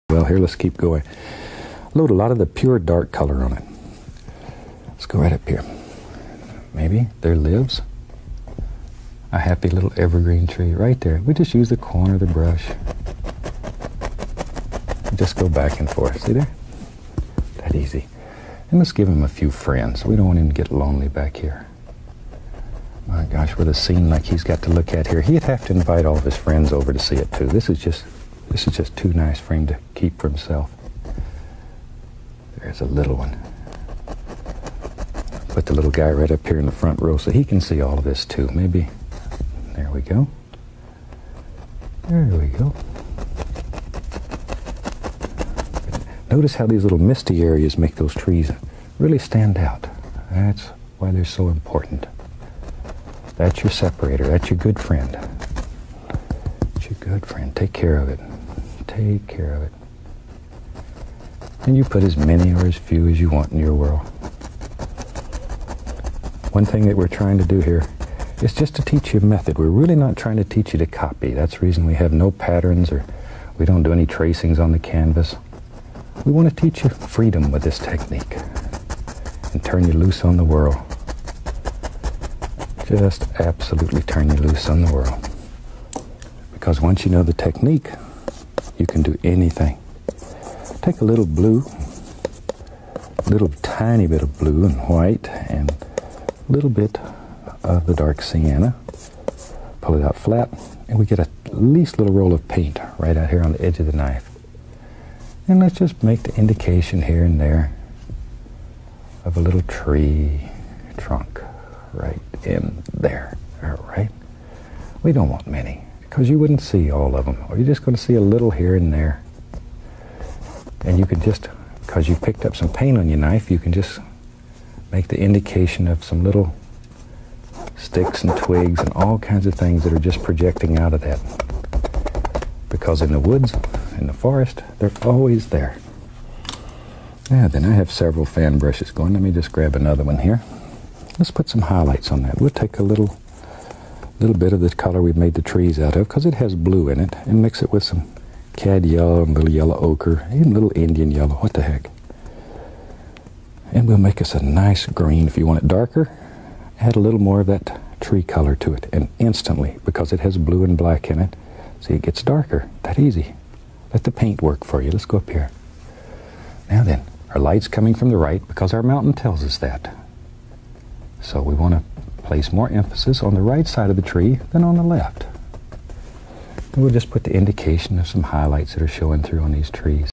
Well, here, let's keep going. Load a lot of the pure dark color on it. Let's go right up here. Maybe there lives a happy little evergreen tree right there. We just use the corner of the brush. Just go back and forth. See there? That easy. And let's give him a few friends. We don't want him to get lonely back here. My gosh, with a scene like he's got to look at here, he'd have to invite all of his friends over to see it too. This is just too nice for him to keep for himself. There's a little one. Put the little guy right up here in the front row so he can see all of this too. Maybe, there we go. There we go. Notice how these little misty areas make those trees really stand out. That's why they're so important. That's your separator. That's your good friend. That's your good friend. Take care of it. Take care of it. And you put as many or as few as you want in your world. One thing that we're trying to do here is just to teach you a method. We're really not trying to teach you to copy. That's the reason we have no patterns or we don't do any tracings on the canvas. We want to teach you freedom with this technique and turn you loose on the world. Just absolutely turn you loose on the world. Because once you know the technique, you can do anything. Take a little blue, little tiny bit of blue and white, and a little bit of the dark sienna. Pull it out flat, and we get a least little roll of paint right out here on the edge of the knife. And let's just make the indication here and there of a little tree trunk right in there. All right. We don't want many because you wouldn't see all of them, or you're just going to see a little here and there. And you can just, because you've picked up some paint on your knife, you can just make the indication of some little sticks and twigs and all kinds of things that are just projecting out of that. Because in the woods, in the forest, they're always there. Now then, I have several fan brushes going. Let me just grab another one here. Let's put some highlights on that. We'll take a little bit of the color we've made the trees out of, because it has blue in it, and mix it with some cad yellow and little yellow ochre, even little Indian yellow. What the heck? And we'll make us a nice green. If you want it darker, add a little more of that tree color to it, and instantly, because it has blue and black in it, see, it gets darker. That easy. Let the paint work for you. Let's go up here. Now then, our light's coming from the right because our mountain tells us that. So we want to place more emphasis on the right side of the tree than on the left. And we'll just put the indication of some highlights that are showing through on these trees.